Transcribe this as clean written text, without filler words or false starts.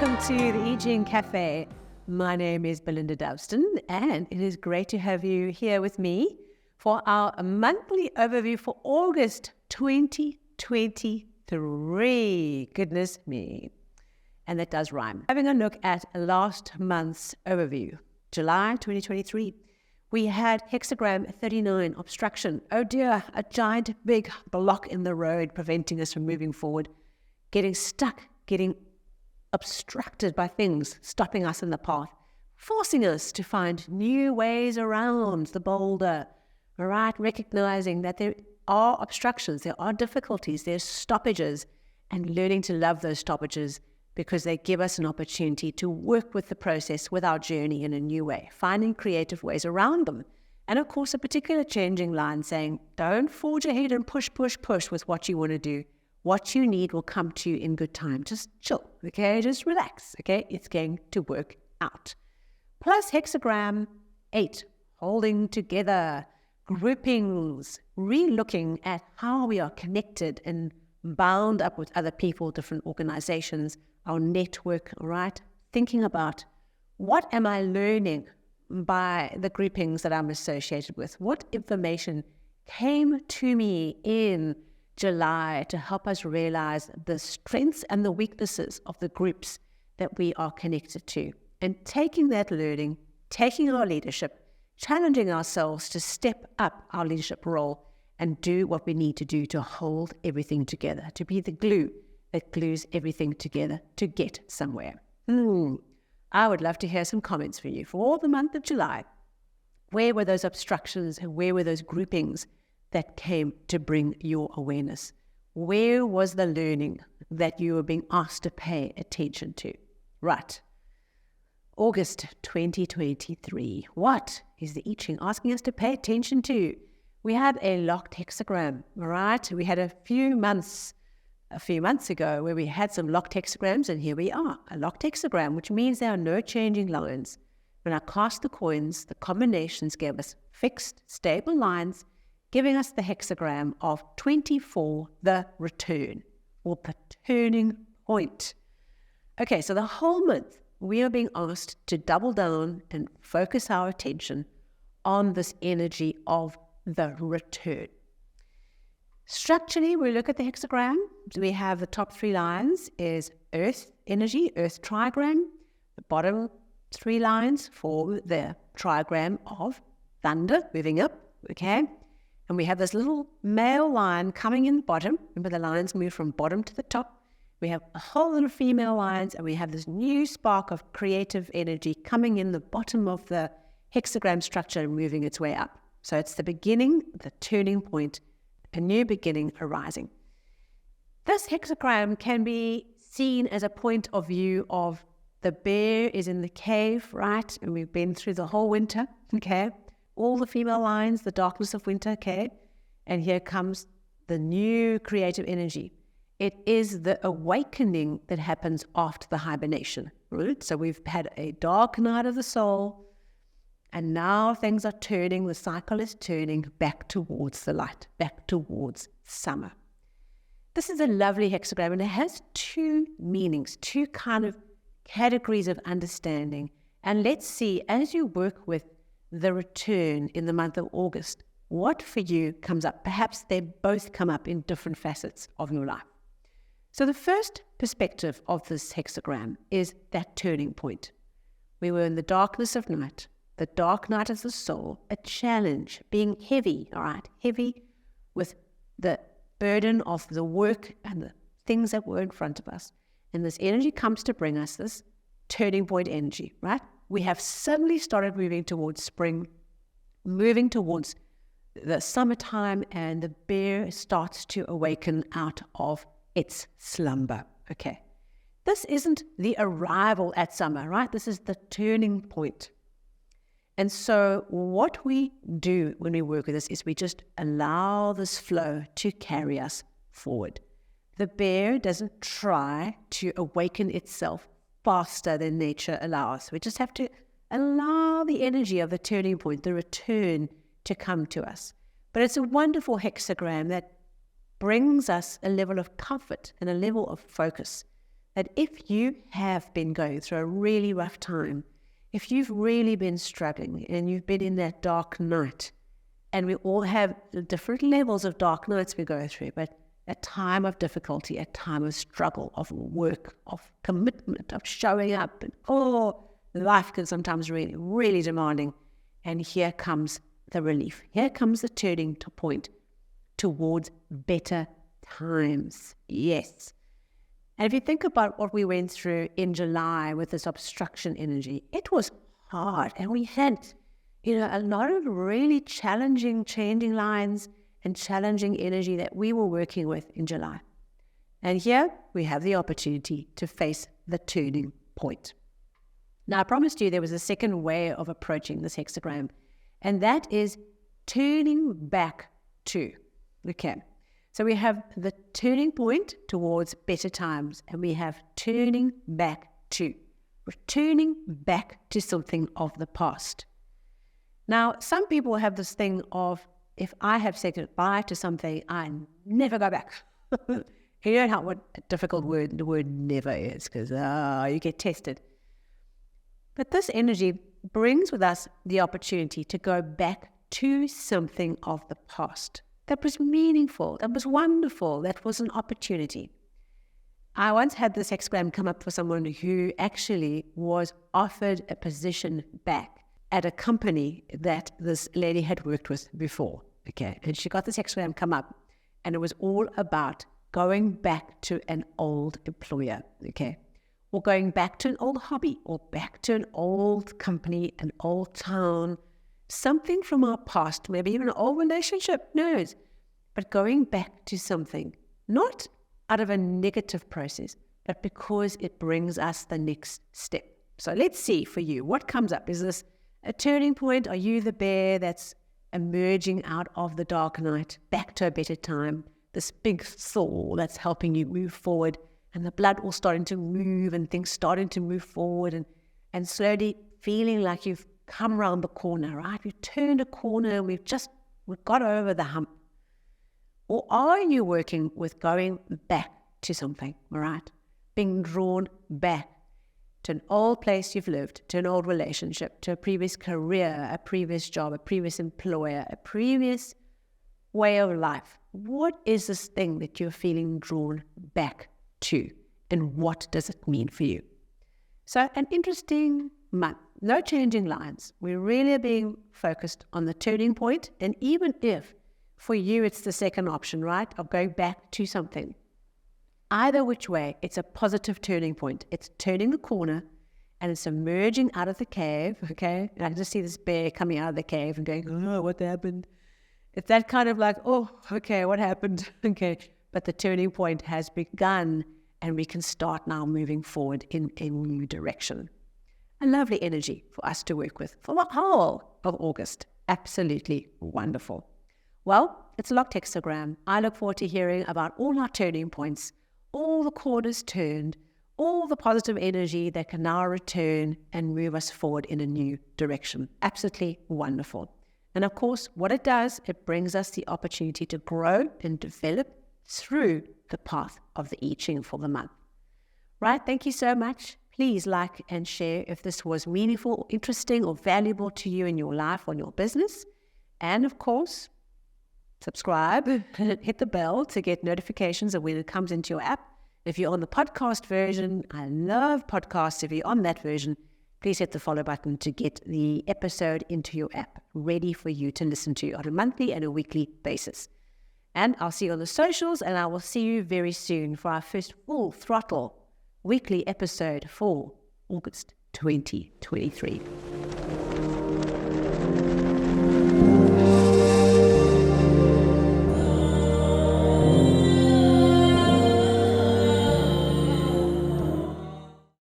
Welcome to the I Ching Cafe. My name is Belinda Dovston, and it is great to have you here with me for our monthly overview for August 2023. Goodness me. And that does rhyme. Having a look at last month's overview, July 2023, we had Hexagram 39, obstruction. Oh dear, a giant big block in the road preventing us from moving forward, getting stuck, getting obstructed by things stopping us in the path, forcing us to find new ways around the boulder, right? Recognizing that there are obstructions, there are difficulties, there's stoppages, and learning to love those stoppages because they give us an opportunity to work with the process, with our journey in a new way, finding creative ways around them. And of course, a particular changing line saying, don't forge ahead and push with what you want to do. What you need will come to you in good time. Just chill, okay? Just relax, okay? It's going to work out. Plus Hexagram 8, holding together, groupings, re-looking at how we are connected and bound up with other people, different organizations, our network, right? Thinking about what am I learning by the groupings that I'm associated with? What information came to me in July to help us realize the strengths and the weaknesses of the groups that we are connected to, and taking that learning, taking our leadership, challenging ourselves to step up our leadership role and do what we need to do to hold everything together, to be the glue that glues everything together to get somewhere. I would love to hear some comments from you for the month of July. Where were those obstructions and where were those groupings that came to bring your awareness? Where was the learning that you were being asked to pay attention to? Right. August 2023. What is the I Ching asking us to pay attention to? We have a locked hexagram, right? We had a few months ago where we had some locked hexagrams, and here we are, a locked hexagram, which means there are no changing lines. When I cast the coins, the combinations gave us fixed, stable lines, giving us the hexagram of 24, the return, or the turning point. Okay, so the whole month, we are being asked to double down and focus our attention on this energy of the return. Structurally, we look at the hexagram. We have the top 3 lines is earth energy, earth trigram. The bottom 3 lines for the trigram of thunder, moving up, okay? And we have this little male line coming in the bottom. Remember, the lines move from bottom to the top. We have a whole lot of female lines, and we have this new spark of creative energy coming in the bottom of the hexagram structure and moving its way up. So it's the beginning, the turning point, a new beginning arising. This hexagram can be seen as a point of view of the bear is in the cave, right? And we've been through the whole winter, okay? All the female lines, the darkness of winter, okay? And here comes the new creative energy. It is the awakening that happens after the hibernation, right? So we've had a dark night of the soul, and now things are turning, the cycle is turning back towards the light, back towards summer. This is a lovely hexagram, and it has 2 meanings, 2 kind of categories of understanding. And let's see, as you work with the return in the month of August, what for you comes up? Perhaps they both come up in different facets of your life. So the first perspective of this hexagram is that turning point. We were in the darkness of night, the dark night of the soul, a challenge, being heavy, all right, heavy with the burden of the work and the things that were in front of us. And this energy comes to bring us this turning point energy, right? We have suddenly started moving towards spring, moving towards the summertime, and the bear starts to awaken out of its slumber. Okay. This isn't the arrival at summer, right? This is the turning point. And so what we do when we work with this is we just allow this flow to carry us forward. The bear doesn't try to awaken itself faster than nature allows. We just have to allow the energy of the turning point, the return, to come to us. But it's a wonderful hexagram that brings us a level of comfort and a level of focus that if you have been going through a really rough time, if you've really been struggling and you've been in that dark night, and we all have different levels of dark nights we go through, but a time of difficulty, a time of struggle, of work, of commitment, of showing up, and life can sometimes really, really demanding. And here comes the relief. Here comes the turning point towards better times. Yes. And if you think about what we went through in July with this obstruction energy, it was hard. And we had, a lot of really challenging changing lines and challenging energy that we were working with in July. And here we have the opportunity to face the turning point. Now, I promised you there was a second way of approaching this hexagram, and that is turning back to. Okay. So we have the turning point towards better times, and we have turning back to, returning back to something of the past. Now, some people have this thing of, if I have said goodbye to something, I never go back. You know what a difficult word the word never is, because you get tested. But this energy brings with us the opportunity to go back to something of the past. That was meaningful, that was wonderful, that was an opportunity. I once had this hexagram come up for someone who actually was offered a position back at a company that this lady had worked with before. Okay, and she got this hexagram come up, and it was all about going back to an old employer, okay, or going back to an old hobby, or back to an old company, an old town, something from our past, maybe even an old relationship, who knows, but going back to something, not out of a negative process, but because it brings us the next step. So let's see for you, what comes up? Is this a turning point? Are you the bear that's emerging out of the dark night, back to a better time? This big soul that's helping you move forward, and the blood all starting to move, and things starting to move forward, and slowly feeling like you've come around the corner, right? We've turned a corner, and we've got over the hump. Or are you working with going back to something, all right? Being drawn back to an old place you've lived, to an old relationship, to a previous career, a previous job, a previous employer, a previous way of life. What is this thing that you're feeling drawn back to, and what does it mean for you? So an interesting month, no changing lines. We really are being focused on the turning point, and even if for you it's the second option, right, of going back to something, either which way, it's a positive turning point. It's turning the corner, and it's emerging out of the cave, okay? And I can just see this bear coming out of the cave and going, oh, what happened? It's that kind of like, oh, okay, what happened? Okay, but the turning point has begun, and we can start now moving forward in a new direction. A lovely energy for us to work with for the whole of August. Absolutely wonderful. Well, it's a locked hexagram. I look forward to hearing about all our turning points, all the corners turned, all the positive energy that can now return and move us forward in a new direction. Absolutely wonderful. And of course, what it does, it brings us the opportunity to grow and develop through the path of the I Ching for the month. Right? Thank you so much. Please like and share if this was meaningful, or interesting, or valuable to you in your life or in your business. And of course, subscribe and hit the bell to get notifications of when it comes into your app. If you're on the podcast version, I love podcasts. If you're on that version, please hit the follow button to get the episode into your app, ready for you to listen to on a monthly and a weekly basis. And I'll see you on the socials, and I will see you very soon for our first full throttle weekly episode for August 2023.